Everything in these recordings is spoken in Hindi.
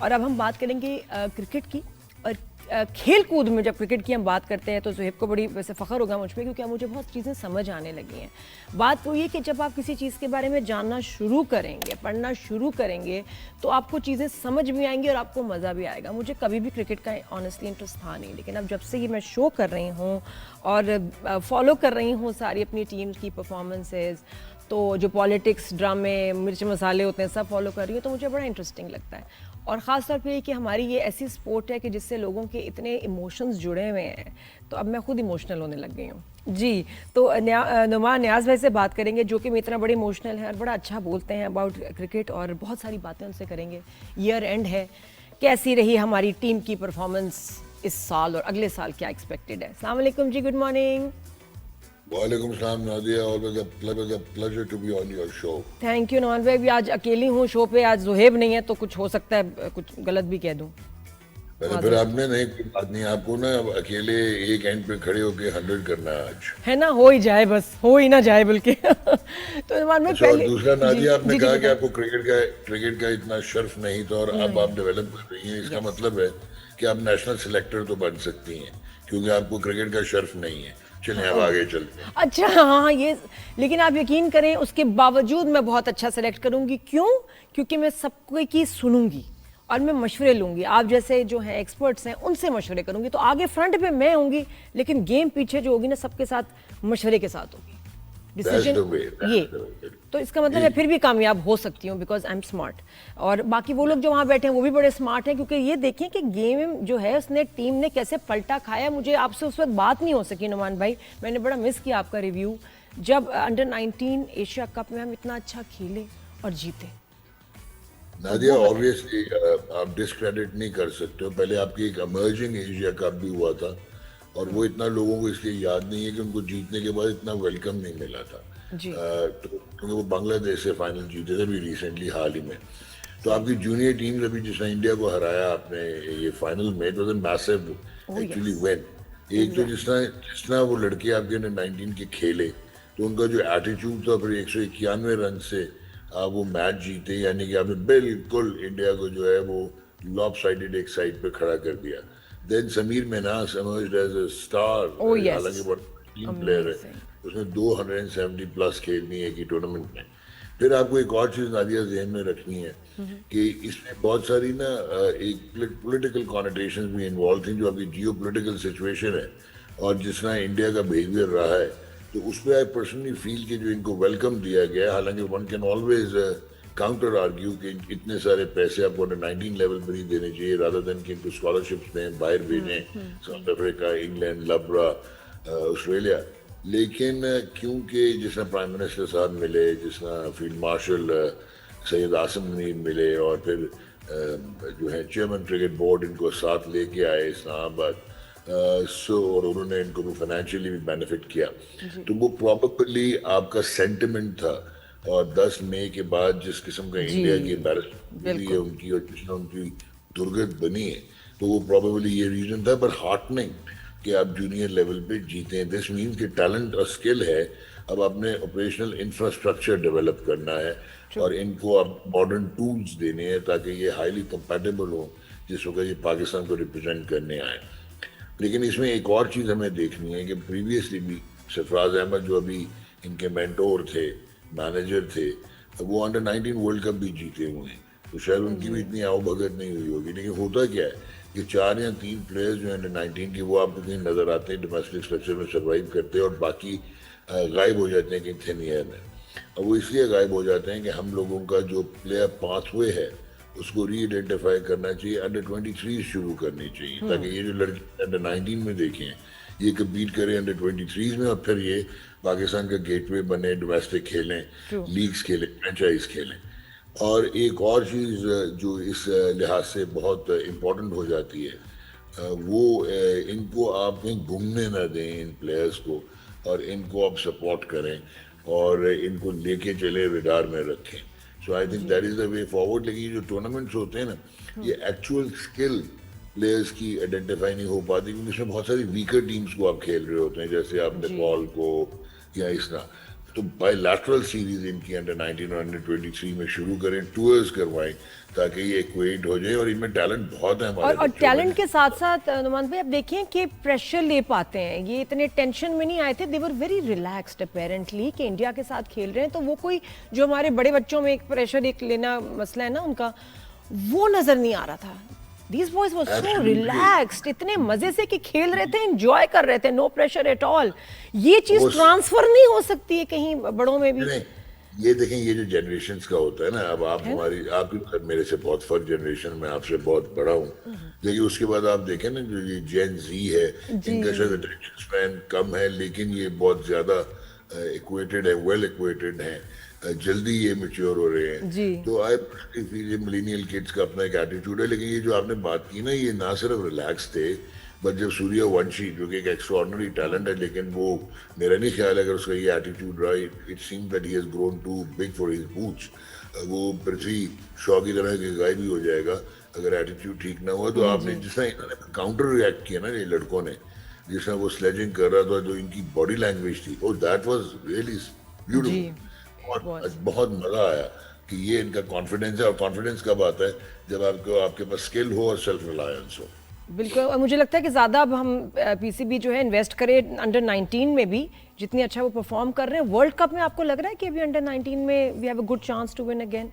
और अब हम बात करेंगे क्रिकेट की। और खेल कूद में जब क्रिकेट की हम बात करते हैं तो ज़ुहैब को बड़ी वैसे फ़ख्र होगा मुझ पर, क्योंकि अब मुझे बहुत चीज़ें समझ आने लगी हैं। बात वो ये कि जब आप किसी चीज़ के बारे में जानना शुरू करेंगे, पढ़ना शुरू करेंगे, तो आपको चीज़ें समझ भी आएंगी और आपको मज़ा भी आएगा। मुझे कभी भी क्रिकेट का ऑनेस्टली इंटरेस्ट था नहीं, लेकिन अब जब से ये मैं शो कर रही हूँ और फॉलो कर रही हूँ सारी अपनी टीम की परफॉर्मेंसेज, तो जो पॉलिटिक्स, ड्रामे, मिर्च मसाले होते हैं, सब फॉलो कर रही हूँ, तो मुझे बड़ा इंटरेस्टिंग लगता है। और ख़ास तौर पे ये कि हमारी ये ऐसी स्पोर्ट है कि जिससे लोगों के इतने इमोशंस जुड़े हुए हैं, तो अब मैं खुद इमोशनल होने लग गई हूँ जी। तो नुमान न्याज़ भाई से बात करेंगे, जो कि इतना बड़े इमोशनल हैं और बड़ा अच्छा बोलते हैं अबाउट क्रिकेट, और बहुत सारी बातें उनसे करेंगे। ईयर एंड है, कैसी रही हमारी टीम की परफॉर्मेंस इस साल और अगले साल क्या एक्सपेक्टेड है। अस्सलाम वालेकुम जी, good morning. Walaikum salam, Nadia. Always a pleasure to be on your show. Thank you non भाई, भी आज अकेली हूँ शो पे, आज ज़ुहैब नहीं है, तो कुछ हो सकता है कुछ गलत भी कह दूँ। पहले फिर माजरत आपने नहीं, कोई बात नहीं, आपको ना अब अकेले एक एंड पे खड़े होके 100 करना है आज। है ना, हो ही जाए, बस हो ही ना जाए बल्कि तो नुमान भाई अच्छा, और पहले दूसरा जी नादिया, आपने जी जी कहा कि बताएं। आपको क्रिकेट का इतना शर्फ नहीं था और अब नहीं। आप डेवलप कर रही हैं, इसका यस। मतलब है कि आप नेशनल सिलेक्टर तो बन सकती हैं, क्योंकि आपको क्रिकेट का शर्फ नहीं है। चलिए अब आगे चलते हैं। अच्छा, हाँ हाँ, ये लेकिन आप यकीन करें, उसके बावजूद मैं बहुत अच्छा सेलेक्ट करूंगी। क्यों? क्योंकि मैं सबको की सुनूंगी और मैं मशवरे लूंगी। आप जैसे जो हैं एक्सपर्ट्स हैं, उनसे मशवरे करूंगी, तो आगे फ्रंट पे मैं होंगी, लेकिन गेम पीछे जो होगी ना, सबके साथ मशवरे के साथ होगी दैट्स डिसीजन। द वे, ये दैट्स द वे। तो इसका मतलब जी, मैं फिर भी कामयाब हो सकती हूँ, बिकॉज आई एम स्मार्ट। और बाकी वो लोग जो वहाँ बैठे हैं वो भी बड़े स्मार्ट हैं, क्योंकि ये देखें कि गेम जो है उसने टीम ने कैसे पलटा खाया। मुझे आपसे उस वक्त बात नहीं हो सकी नुमान भाई, मैंने बड़ा मिस किया आपका रिव्यू, जब अंडर 19 एशिया कप में हम इतना अच्छा खेले और जीते। तो नादिया, वो बताएं। ऑब्वियसली आप डिस्क्रेडिट नहीं कर सकते हो। पहले आपकी एक अमर्जिंग एशिया कप भी हुआ था, और वो इतना लोगों को इसलिए याद नहीं है कि उनको जीतने के बाद इतना वेलकम नहीं मिला था। जी। तो क्योंकि वो बांग्लादेश से फाइनल जीते थे भी रिसेंटली, हाल ही में। तो आपकी जूनियर टीम्स अभी जिसने इंडिया को हराया आपने ये फाइनल में, it was a massive oh actually yes. Win. एक तो एग्जैक्टली। जिसना जिसना वो लड़के आपके अंडर 19 के खेले, तो उनका जो एटीट्यूड था, फिर 191 रन से आप वो मैच जीते, यानी कि आपने बिल्कुल इंडिया को जो है वो लॉप साइडेड एक साइड पे खड़ा कर दिया। Then Sameer Minhas emerged as a star, oh yes. हालांकि बहुत टीम प्लेयर है, अमेजिंग। उसने 270 प्लस खेलनी है एक ही टूर्नामेंट में। फिर आपको एक और चीज नादिया जहन में रखनी है कि इसमें बहुत सारी ना एक पॉलिटिकल कॉनोटेशन भी इन्वॉल्व थी, जो अभी जियो पोलिटिकल सिचुएशन है और जिस तरह इंडिया का बिहेवियर रहा है, तो उस पर आई पर्सनली फील कि जो इनको वेलकम दिया गया, हालांकि one can always counter argue कि इतने सारे पैसे आपको अंडर 19 लेवल पर ही देने चाहिए, रादर देन कि इनको स्कॉलरशिप्स दें, बाहर भेजें, साउथ अफ्रीका, इंग्लैंड, लब्रा, ऑस्ट्रेलिया। लेकिन क्योंकि जिस तरह प्राइम मिनिस्टर साहब मिले, जिस तरह फील्ड मार्शल सैयद आसिम मुनीर मिले, और फिर जो है चेयरमैन क्रिकेट बोर्ड इनको साथ लेके आए इस्लामाबाद, सो और उन्होंने इनको भी फाइनेंशियली भी बेनिफिट किया, जी। तो वो प्रॉबली आपका सेंटिमेंट था। और 10 मई के बाद जिस किस्म का जी। इंडिया की एम्बेरसमेंट हुई है बिल्कुल। उनकी, और जिस तरह उनकी दुर्गत बनी है, तो वो प्रॉबली ये रीजन था। पर हार्टनिंग कि आप जूनियर लेवल पे जीते हैं, दिस मीन्स कि टैलेंट और स्किल है। अब आपने ऑपरेशनल इंफ्रास्ट्रक्चर डेवलप करना है, ट्रू। और इनको अब मॉडर्न टूल्स देने हैं ताकि ये हाईली कंपेटेबल हो जिस वक्त ये पाकिस्तान को रिप्रेजेंट करने आए। लेकिन इसमें एक और चीज़ हमें देखनी है कि प्रीवियसली भी सरफराज अहमद जो अभी इनके मेंटोर थे, मैनेजर थे, वो अंडर 19 वर्ल्ड कप भी जीते हुए हैं, तो शायद उनकी भी जी। इतनी आवभगत नहीं हुई होगी। लेकिन होता क्या है कि 4 या 3 प्लेयर्स जो अंडर 19 की, वो आपको कहीं नजर आते हैं, डोमेस्टिक स्ट्रक्चर में सर्वाइव करते हैं, और बाकी गायब हो जाते हैं कि थिन एयर में। और वो इसलिए गायब हो जाते हैं कि हम लोगों का जो प्लेयर पाथवे है उसको री आइडेंटिफाई करना चाहिए, अंडर 23 शुरू करनी चाहिए, ताकि ये जो लड़के अंडर 19 में देखें, ये कम्पीट करें अंडर 23 में, और फिर ये पाकिस्तान का गेटवे बने, डोमेस्टिक खेलें, ट्रू। लीग्स खेलें, फ्रेंचाइज खेलें। और एक और चीज़ जो इस लिहाज से बहुत इम्पोर्टेंट हो जाती है, वो इनको आप कहीं घूमने ना दें इन प्लेयर्स को, और इनको आप सपोर्ट करें और इनको लेके चले, रडार में रखें। सो आई थिंक जी। That is the way forward. लेकिन ये जो टूर्नामेंट्स होते हैं ना, ये एक्चुअल स्किल प्लेयर्स की आइडेंटिफाई नहीं हो पाती, क्योंकि इसमें बहुत सारी वीकर टीम्स को आप खेल रहे होते हैं, जैसे आप जी। नेपाल को या इस तरह। तो बायलैटरल सीरीज इनकी अंडर 19 और अंडर 23 में शुरू करें, टूर्स करवाएं ताकि ये इक्वेट हो जाए। और इनमें टैलेंट बहुत है हमारे और बच्चों टैलेंट में। के साथ साथ नुमान भाई आप देखें कि प्रेशर ले पाते हैं, ये इतने टेंशन में नहीं आए थे, दे वर वेरी रिलैक्स्ड अपेरेंटली कि इंडिया के साथ खेल रहे हैं। तो वो कोई जो हमारे बड़े बच्चों में एक प्रेशर एक लेना मसला है ना उनका, वो नजर नहीं आ रहा था। These boys were so Absolutely. relaxed, इतने मजे से कि खेल रहे थे, एंजॉय कर रहे थे, नो प्रेशर एट ऑल। ये चीज वो ट्रांसफर नहीं हो सकती है कहीं बड़ों में भी? नहीं, ये देखें, ये जो जनरेशन का होता है ना, अब आप हमारी, आप मेरे से बहुत फर्स्ट जनरेशन में, आपसे बहुत बड़ा हूँ, लेकिन उसके बाद आप देखें ना, जो ये जेन जी है, इनका शायद अटेंशन स्पैन कम है, लेकिन ये बहुत ज्यादा इक्वेटेड है, वेल इक्वेटेड है, जल्दी ये मेच्योर हो रहे हैं। जी। तो आई फील ये मिलेनियल किड्स का अपना एक एटीट्यूड है। लेकिन ये जो आपने बात की ना, ये ना सिर्फ रिलैक्स थे, बट जब सूर्यवंशी जो कि एक एक्स्ट्राऑर्डिनरी टैलेंट है, लेकिन वो मेरा नहीं ख्याल है अगर उसका ये एटीट्यूड रहा, it seems that he has grown too big for his boots. वो पृथ्वी शॉ की तरह के गायब भी हो जाएगा अगर एटीट्यूड ठीक ना हुआ। तो आपने जिस तरह इन्होंने काउंटर रिएक्ट किया ना ये लड़कों ने, जिस तरह वो स्लेजिंग कर रहा था, जो इनकी बॉडी लैंग्वेज थी, और दैट वाज रियली ब्यूटीफुल। बहुत बहुत मजा आया कि ये इनका कॉन्फिडेंस है। और कॉन्फिडेंस कब आता है? जब आपके पास स्किल हो और सेल्फ रिलायंस हो। बिल्कुल। और मुझे लगता है कि ज़्यादा अब हम पीसीबी जो है इन्वेस्ट करें अंडर 19 में भी, जितनी अच्छा वो परफॉर्म कर रहे हैं। वर्ल्ड कप में आपको लग रहा है कि अभी अंडर 19 में we have a good chance to win again?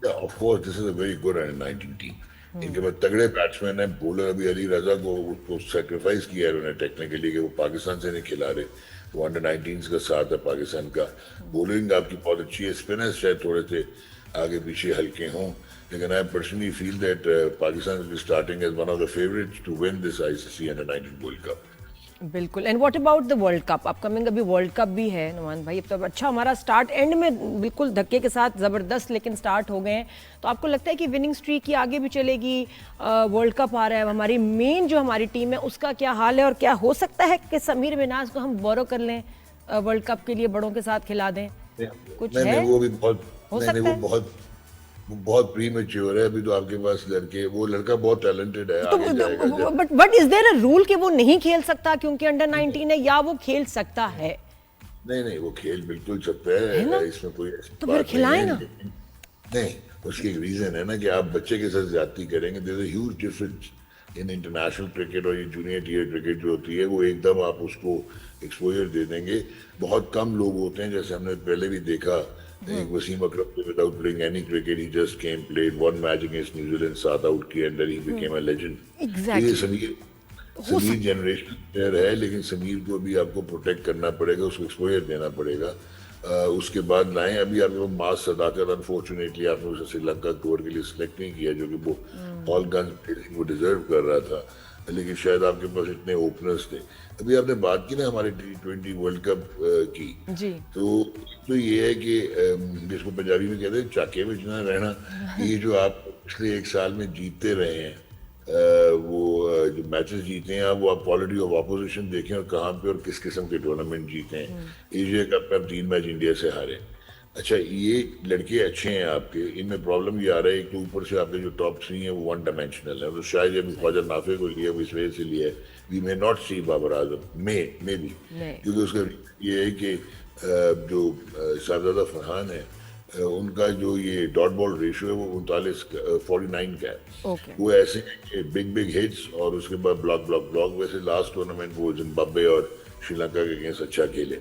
Of course this is a very good under 19 team. इनके पास तगड़े बैट्समैन है। बॉलर अभी अली रजा को उसको सेक्रीफाइस किया है उन्होंने टेक्निकली, कि वो पाकिस्तान से नहीं खिला रहे, वो अंडर 19 का साथ है पाकिस्तान का। बॉलिंग आपकी बहुत अच्छी है, स्पिनर्स शायद थोड़े से आगे पीछे हल्के हों, लेकिन I personally feel that Pakistan will be starting as one of the favourites to win this ICC under 19 world cup. बिल्कुल। And what about the world cup? Upcoming अभी वर्ल्ड कप भी है नुमान भाई। अब तो अच्छा हमारा स्टार्ट एंड में बिल्कुल धक्के के साथ ज़बरदस्त लेकिन स्टार्ट हो गए हैं। तो आपको लगता है कि विनिंग स्ट्रीक की आगे भी चलेगी? वर्ल्ड कप आ रहा है, हमारी मेन जो हमारी टीम है उसका क्या हाल है? और क्या हो सकता है कि समीर मिनाज को हम बोरो कर लें वर्ल्ड कप के लिए, बड़ों के साथ खिला दें? कुछ नहीं, है? नहीं, वो भी बहुत, हो नहीं, सकता नहीं, है? वो बहुत प्री मैच्योर है। अभी तो आपके पास लड़के, वो लड़का बहुत टैलेंटेड है, आगे जाएगा जब। But is there a rule कि वो नहीं खेल सकता क्योंकि अंडर 19 है, या वो खेल सकता है? नहीं, नहीं, वो खेल बिल्कुल सकता है, इसमें कोई ऐसी तो फिर बात नहीं खिलाएं है, ना। लेकिन नहीं, उसकी एक रीजन है ना कि आप बच्चे के साथ ज्यादती करेंगे। There is a huge difference in international cricket और ये जूनियर टीयर क्रिकेट जो होती है, वो एकदम आप उसको एक्सपोजर दे देंगे। बहुत कम लोग होते हैं, जैसे हमने पहले भी देखा, एक Wasim Akram without playing any cricket, he just came, played one match against New Zealand, 7 out किए, and he became a legend. Exactly. ये समीर जनरेशन प्लेयर है, लेकिन समीर को भी आपको प्रोटेक्ट करना पड़ेगा, उसको एक्सपोजर देना पड़ेगा। उसके बाद लाएं। अभी आपके पास मास सदाकत, अनफॉर्चुनेटली आपने उसे श्रीलंका टूर के लिए सिलेक्ट नहीं किया, जो कि वो ऑल गन वो डिजर्व कर रहा था, लेकिन शायद आपके पास इतने ओपनर्स थे। अभी आपने बात की ना हमारे T20 वर्ल्ड कप की, जी। तो ये है कि जिसको पंजाबी में कहते हैं चाके में ना रहना। ये जो आप पिछले एक साल में जीतते रहे हैं, जो मैचेस जीते हैं, वो आप क्वालिटी ऑफ ऑपोजिशन देखें और कहाँ पे और किस किस्म के टूर्नामेंट जीते हैं। एशिया कप में आप 3 मैच इंडिया से हारे। अच्छा, ये लड़के अच्छे हैं आपके, इनमें प्रॉब्लम ये आ रहा है कि ऊपर से आपके जो टॉप 3 है वो वन डायमेंशनल है। तो शायद ये ख्वाजा नाफे को लिया, वो इस वजह से लिया है, वी मे नॉट सी बाबर आजम मे भी, क्योंकि उसका ये है कि जो साहबजादा फरहान है, उनका जो ये डॉट बॉल रेशियो है वो 49 का है। Okay. वो ऐसे हैं कि बिग हिट्स और उसके बाद ब्लॉक। वैसे लास्ट टूर्नामेंट वो जिम्बाब्वे और श्रीलंका के अगेंस्ट अच्छा खेले।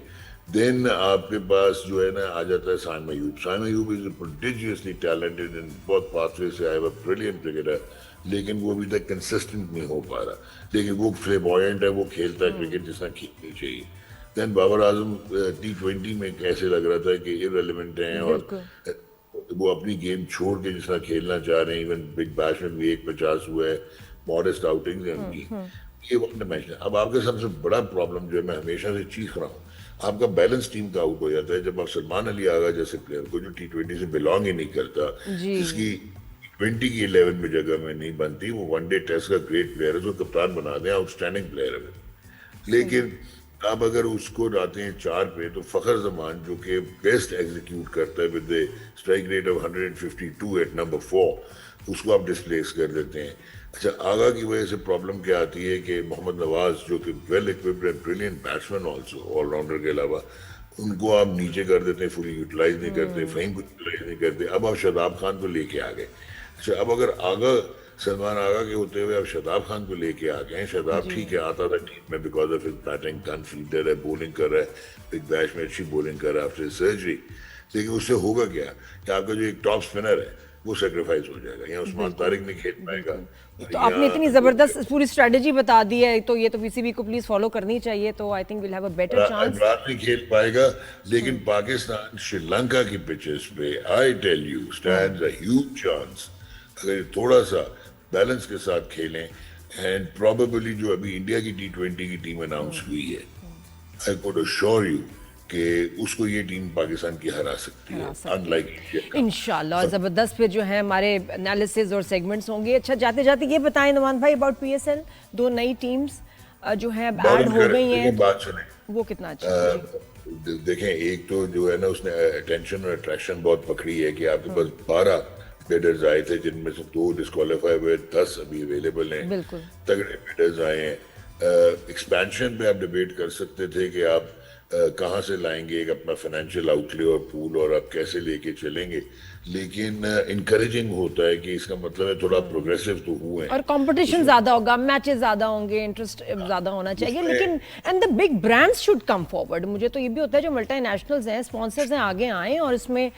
देन आपके पास जो है ना आ जाता है Saim Ayub is prodigiously talented and बहुत पाथवे से आया हुआ ब्रिलियंट क्रिकेटर, लेकिन वो अभी तक कंसिस्टेंट नहीं हो पा रहा। लेकिन वो फ्लेबॉयंट है, वो खेलता है क्रिकेट जिस तरह खेलनी चाहिए। देन बाबर आजम T20 में कैसे लग रहा था कि इररिलेवेंट हैं और वो अपनी गेम छोड़ के जिस तरह खेलना चाह रहे हैं। इवन बिग बैश में भी 150 हुआ है, मॉडेस्ट आउटिंग्स हैं उनकी। ये वन मैच है। अब आपके सबसे बड़ा प्रॉब्लम जो है, मैं हमेशा से चीख रहा हूँ, आपका बैलेंस टीम का आउट हो जाता है जब आप सलमान अली आगा जैसे प्लेयर को, जो T20 से बिलोंग ही नहीं करता, जिसकी 20 की 11 में जगह में नहीं बनती, वो वनडे टेस्ट का ग्रेट प्लेयर है, जो कप्तान बना दें, आउटस्टैंडिंग प्लेयर है। लेकिन आप अगर उसको लाते हैं 4 पे, तो फखर जमान जो कि बेस्ट एग्जीक्यूट करता है with strike rate of 152 at number 4, उसको आप डिस्प्लेस कर देते हैं। अच्छा, आगा की वजह से प्रॉब्लम क्या आती है कि मोहम्मद नवाज जो कि well equipped and brilliant batsman also, allrounder के अलावा, उनको आप नीचे कर देते हैं, फुली यूटिलाइज नहीं करते, फहीम को यूटिलाइज नहीं करते। अब आप शादाब खान को लेके आ गए। अच्छा, अब अगर आगा सलमान आगा के होते हुए अब शादाब खान को लेके आ गए। शादाब ठीक है, आता था टीम में because of his batting, gun fielder है, बॉलिंग कर रहा है, बिग बैश में अच्छी बॉलिंग कर रहा है आफ्टर सर्जरी। लेकिन उससे होगा क्या कि आपका जो एक टॉप स्पिनर है वो सेक्रीफाइस हो जाएगा, या उस्मान तारिक नहीं खेल पाएगा। तो आपने इतनी जबरदस्त पूरी स्ट्रेटजी बता दी है, तो ये तो पीसीबी को प्लीज फॉलो करनी चाहिए। तो I think will have a better chance. Imran नहीं खेल पाएगा, लेकिन पाकिस्तान श्रीलंका की पिचेस पे I tell you stands a huge chance अगर थोड़ा सा बैलेंस के साथ खेलें। एंड प्रोबेबली जो अभी इंडिया की T20 की टीम अनाउंस हुई है, आई कुड अश्योर यू कि उसको ये टीम पाकिस्तान की हरा सकती है, अनलाइक इंडिया का। इंशाल्लाह जबरदस्त फिर जो है हमारे एनालिसिस और सेगमेंट्स होंगे। अच्छा, जाते जाते ये बताएं नुमान भाई अबाउट PSL, 2 नई टीम्स जो है अब ऐड हो गई हैं, बात सुने, वो कितना अच्छा है? देखें, एक तो जो है ना उसने अटेंशन और अट्रैक्शन बहुत पकड़ी है कि आपके पास 12 बिडर्स आए थे, जिनमें से 2 डिस्क्वालीफाई हुए, 10 अभी अवेलेबल हैं। बिल्कुल तगड़े बिडर्स आए हैं। एक्सपेंशन पे आप डिबेट कर सकते थे कि आप कहाँ से लाएंगे एक अपना फाइनेंशियल आउटले और पूल, और आप कैसे लेके चलेंगे। लेकिन इनकरेजिंग होता है कि इसका मतलब है थोड़ा प्रोग्रेसिव तो हुए हैं। और कंपटीशन ज्यादा होगा, मैचेस ज्यादा होंगे, इंटरेस्ट ज्यादा होना चाहिए। लेकिन and the big brands should come forward. मुझे तो ये भी होता है जो मल्टीनेशनल्स हैं, स्पॉन्सर्स हैं, आगे आए और इसमें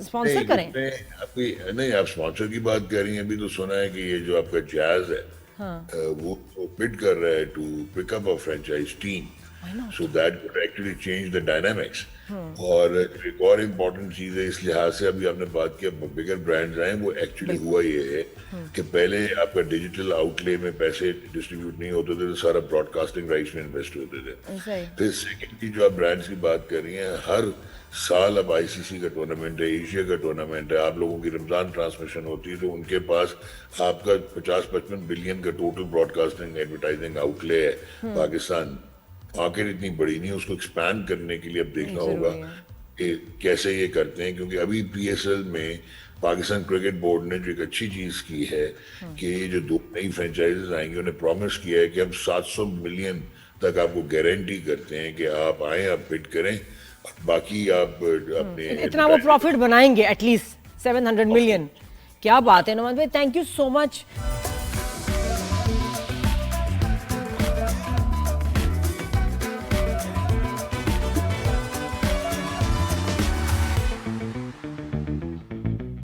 स्पॉन्सर करें। नहीं, आप स्पॉन्सर की बात कर रही हैं। अभी तो सुना है कि ये जो आपका जैज है, वो बिड कर रहा है to pick up a franchise team, so that could actually change the dynamics। और एक और इम्पोर्टेंट चीज है इस लिहाज से, अभी आपने बात किया बिगर ब्रांड्स आए, वो एक्चुअली हुआ ये है कि पहले आपका डिजिटल आउटले में पैसे डिस्ट्रीब्यूट नहीं होते थे, तो सारा ब्रॉडकास्टिंग राइट्स में इन्वेस्ट होते थे। फिर सेकंड की जो आप ब्रांड्स की बात कर रही हैं, हर साल अब ICC का टूर्नामेंट है, एशिया का टूर्नामेंट है, आप लोगों की रमजान ट्रांसमिशन होती है, तो उनके पास आपका 50-55 बिलियन का टोटल ब्रॉडकास्टिंग एडवर्टाइजिंग आउटले है। पाकिस्तान मार्केट इतनी बड़ी नहीं, उसको एक्सपैंड करने के लिए अब देखना होगा कि कैसे ये करते हैं। क्योंकि अभी PSL में पाकिस्तान क्रिकेट बोर्ड ने जो एक अच्छी चीज की है कि जो 2 नई फ्रेंचाइजेस आएंगे, उन्हें प्रॉमिस किया है कि हम 700 मिलियन तक आपको गारंटी करते हैं कि आप आए, आप बिड करें, और बाकी आप अपने इतना वो प्रॉफिट बनाएंगे, एटलीस्ट 700 मिलियन। क्या बात है नुमान भाई, थैंक यू सो मच।